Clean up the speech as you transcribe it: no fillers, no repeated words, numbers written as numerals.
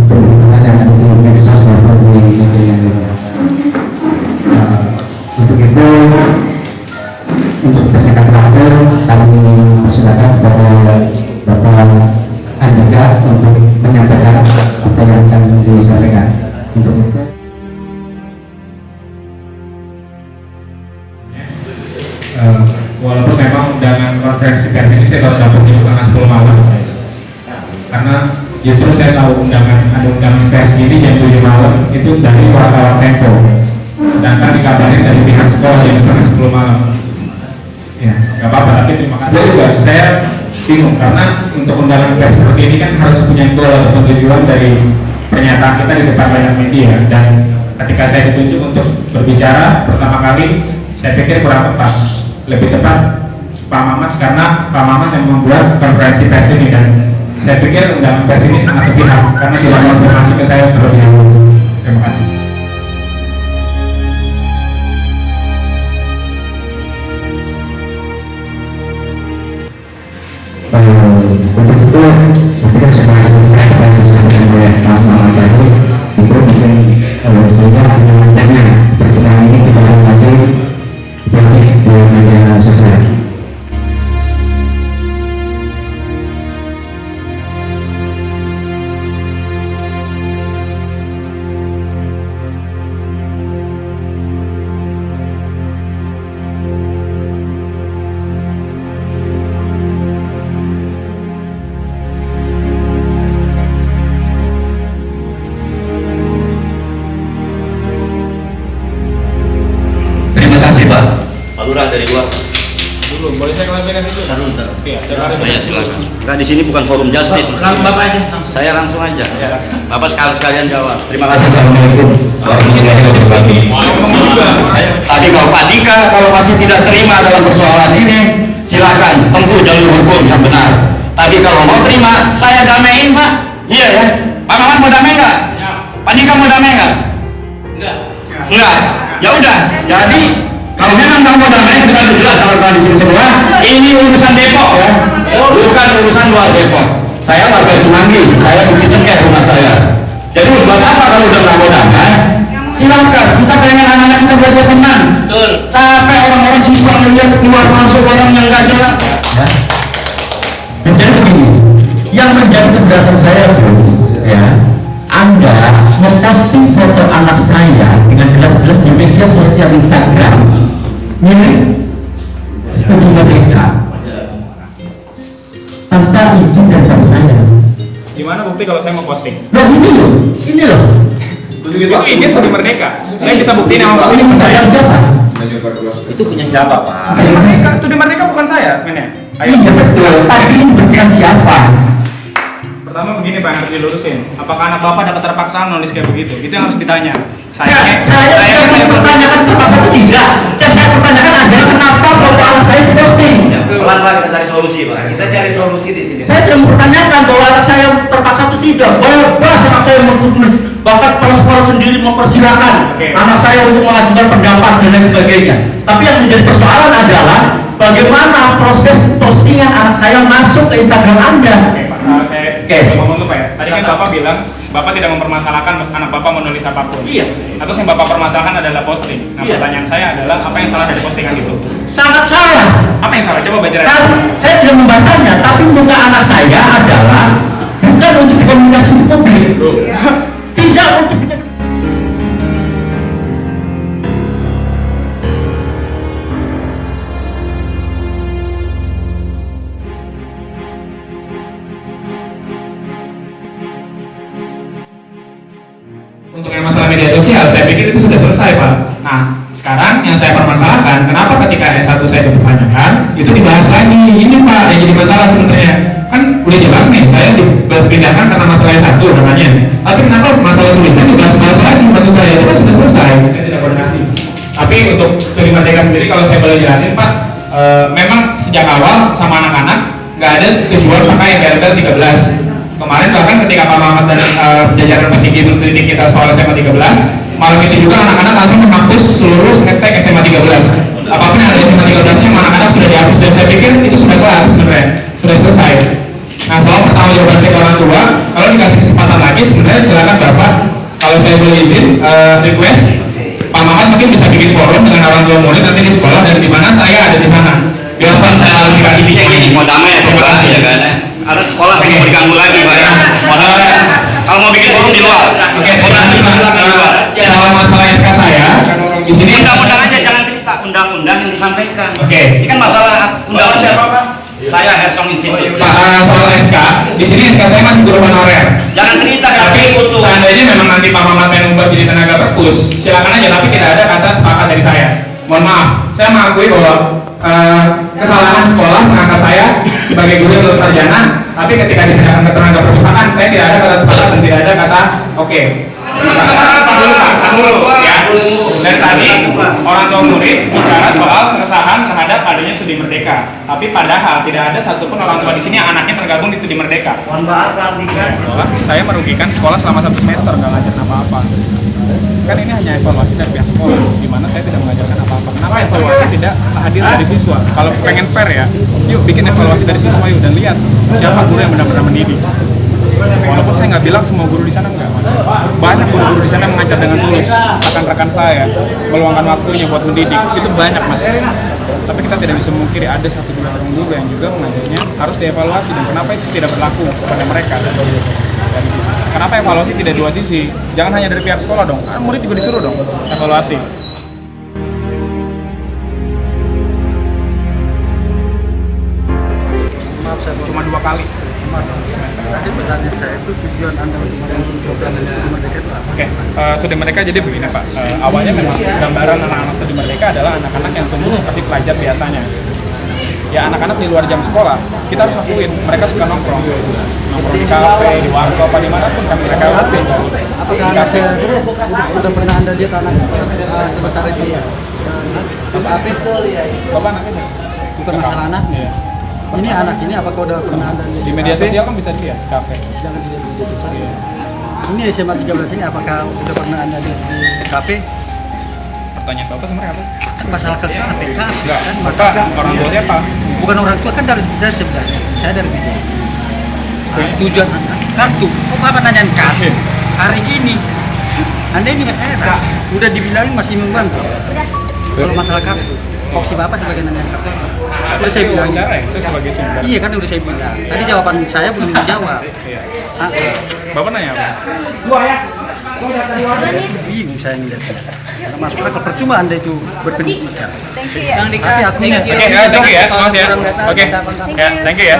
pemerintahan yang ada di medsos maupun di media yang lainnya. Untuk itu, untuk bersikap terakhir kami persilakan kepada Bapak Andika untuk menyampaikan apa yang akan disampaikan. Untuk itu, walaupun memang undangan konferensi pers ini saya baru dapat di setengah 10 malam, karena justru saya tahu ada undangan pers ini jam 7 malam itu dari wartawan Tempo, sedangkan dikabarin dari pihak sekolah jam setengah 10 malam. Ya, nggak apa-apa, tapi terima kasih juga. Saya bingung karena untuk undangan pers seperti ini kan harus punya goal atau tujuan dari pernyataan kita di depan banyak media, dan ketika saya ditunjuk untuk berbicara pertama kali, saya pikir kurang tepat. Lebih tepat Pak Mamat, karena Pak Mamat yang membuat konferensi pers ini, dan saya pikir undangan pers ini sangat sepihak karena tidak konfirmasi ke saya terlebih dahulu. Terima kasih. untuk itu saya pikir semua selesai apa yang disampaikan oleh Mas Mamat tadi itu mungkin sehingga dengan perkenalan ini kita lagi berarti di media sosial. Lurah dari luar. Dulu, boleh saya klarifikasi dulu? Bentar. Iya, saya klarifikasi. Ya, silakan. Enggak, di sini bukan forum justice. Langsung Bapak aja. Saya langsung aja. Ya. Bapak sekalian jawab. Terima kasih. Assalamualaikum warahmatullahi wabarakatuh. Tadi kalau Pak Dika kalau masih tidak terima dalam persoalan ini, silakan tempuh jalur hukum yang benar. Tapi kalau mau terima, saya damaiin Pak. Iya ya. Pak Mamat mau damai nggak? Pak Dika mau damai nggak? Enggak. Ya udah. Jadi kalau memang kamu damai, kita sudah jelas kalau di sini semua, ini urusan Depok ya, bukan urusan luar Depok. Saya warga Cimanggis, saya bukti cengkeh rumah saya. Jadi buat apa kalau udah nggak mau damai? Silakan, kita pengen anak-anak kita belajar tenang. Betul. Capek orang-orang siswa melihat keluar masuk orang yang nggak jelas. Ya. Jadi begini, yang menjadi keberatan saya bro, ya, Anda memposting foto anak saya dengan jelas-jelas di media sosial Instagram milik studi mereka tanpa izin dari saya. Gimana bukti kalau saya mau posting? Loh ini loh. Itu IG Studi Merdeka. Saya bisa buktiin sama Bapak ini bukan saya. Itu punya siapa Pak? Studi Merdeka bukan saya, men. Ayo. Iya betul. Tapi ini bukan siapa? Pertama begini Pak, harus dilurusin. Apakah anak Bapak dapat terpaksa nulis kayak begitu? Itu yang harus ditanya. Saya pertanyakan terpaksa itu tidak. Yang saya pertanyakan adalah kenapa foto anak saya diposting? Pelan-pelan kita cari solusi Pak. Kita cari solusi di sini. Saya tidak mempertanyakan bahwa anak saya terpaksa itu tidak. Bebas anak saya mau tulis. Bahkan sekolah sendiri mempersilahkan anak saya untuk mengajukan pendapat dan lain sebagainya. Tapi yang menjadi persoalan adalah bagaimana proses postingan anak saya masuk ke Instagram Anda. Saya ngomong dulu Pak ya. Tadi kan Bapak bilang Bapak tidak mempermasalahkan anak Bapak menulis apapun. Iya. Atau yang Bapak permasalahkan adalah posting. Nah, pertanyaan saya adalah apa yang salah dari postingan itu? Sangat salah. Apa yang salah? Coba baca. Saya tidak membacanya, tapi muka anak saya adalah bukan untuk komunikasi publik. Tidak untuk untuk yang masalah media sosial, saya pikir itu sudah selesai Pak. Nah, sekarang yang saya permasalahkan, kenapa ketika S1 saya dipertanyakan, itu dibahas lagi. Ini Pak, yang jadi masalah sebenarnya. Kan udah jelas nih, saya dipindahkan karena masalah S1 namanya. Tapi kenapa masalah tulisan dibahas lagi? Maksud saya, itu kan sudah selesai, saya tidak koordinasi. Tapi untuk Studi Merdeka sendiri, kalau saya boleh jelasin Pak, memang sejak awal sama anak-anak, nggak ada tujuan pakai bel-bel 13. Kemarin bahkan ketika Pak Mamat dan jajaran petinggi meneliti kita soal SMA 13, malam itu juga anak-anak langsung menghapus seluruh hashtag SMA 13. Apapun yang ada SMA 13-nya, anak-anak sudah dihapus, dan saya pikir itu sudah kelar sebenarnya, sudah selesai. Nah, soal pertanggungjawaban saya ke orang tua, kalau dikasih kesempatan lagi, sebenarnya silakan Bapak, kalau saya boleh izin, request Pak Mamat mungkin bisa bikin forum dengan orang tua murid nanti di sekolah dan di mana saya ada di sana. Biar saya klarifikasi Intinya gini, mau damai ya Pak, ya kan? Ada sekolah saya mau diganggu lagi Pak ya. Kalau mau bikin forum di luar. Oke, kalau masalah SK saya di sini Undang-undang aja, jangan cerita undang-undang yang disampaikan. Oke. Ini kan masalah undang-undang siapa Pak? Saya Hersong Institute. Pak, soal SK, di sini SK saya masih guru honorer. Jangan cerita Tapi utuh. seandainya memang nanti Pak Mamat pengen ubah jadi tenaga perpus, silakan aja. Tapi tidak ada kata sepakat dari saya. Mohon maaf, saya mengakui bahwa kesalahan sekolah mengangkat saya sebagai guru yang lulus sarjana. Tapi ketika dipindahkan ke tenaga perpustakaan, saya tidak ada kata sepakat dan tidak ada kata oke. Ya. Dan tadi orang tua murid bicara soal keresahan terhadap adanya studi merdeka. Tapi padahal tidak ada satupun orang tua di sini yang anaknya tergabung di studi merdeka. Sekolah, saya merugikan sekolah selama 1 semester, nggak ngajarin apa-apa. Kan ini hanya evaluasi dari pihak sekolah, di mana saya tidak mengajarkan apa-apa. Kenapa evaluasi tidak hadir dari siswa? Kalau pengen fair ya, yuk bikin evaluasi dari siswa yuk dan lihat siapa guru yang benar-benar mendidik. Walaupun saya nggak bilang semua guru di sana nggak, Mas. Banyak guru-guru di sana yang mengajar dengan tulus. Rekan-rekan saya meluangkan waktunya buat mendidik, itu banyak, Mas. Tapi kita tidak bisa memungkiri ada 1-2 orang guru yang juga mengajarnya harus dievaluasi, dan kenapa itu tidak berlaku kepada mereka. Dari situ. Kenapa evaluasi tidak 2 sisi? Jangan hanya dari pihak sekolah dong, kan murid juga disuruh dong evaluasi. Maaf saya Cuma 2 kali. tadi pertanyaan saya itu tujuan Anda untuk membangun program studi merdeka itu apa? Oke, studi merdeka jadi begini Pak. Awalnya memang gambaran anak-anak studi merdeka adalah anak-anak yang tumbuh seperti pelajar biasanya. Ya anak-anak di luar jam sekolah, kita harus akuin mereka suka nongkrong di kafe, di warkop, dimanapun kan mereka rutin. Apakah Anda sudah pernah Anda lihat anak sebesar itu? Bapak Apit? Bapak anaknya? Bukan masalah anak. Iya. Ini anak ini apakah udah pernah Anda lihat Di media kafe? sosial kan bisa dilihat kafe. Jangan dilihat di media sosial. Iya. Ini SMA 13 ini apakah udah pernah Anda lihat di kafe? Pertanyaan Bapak sebenarnya apa? Kan masalah ke kafe kan? Enggak, Kan Bapak orang tua siapa? bukan orang tua kan dari kita sebenarnya. Saya dari media. Oke. Tujuan Anda kartu. Kok Bapak nanyain kartu? Hari gini Anda ini era udah dibilangin masih membantu. Kalau masalah kartu, opsi Bapak sebagai nanyain kartu. Udah saya bilang. Wawancara ya, saya sebagai sumber. Iya kan udah saya bilang. Tadi jawaban saya belum dijawab. Iya. Ah, Bapak nanya apa? bingung saya ngeliatnya. Karena masuk akal percuma Anda itu berpendidikan. Thank you ya. Tapi aku Oke, thank you ya, terima kasih ya. Oke, ya, thank you ya.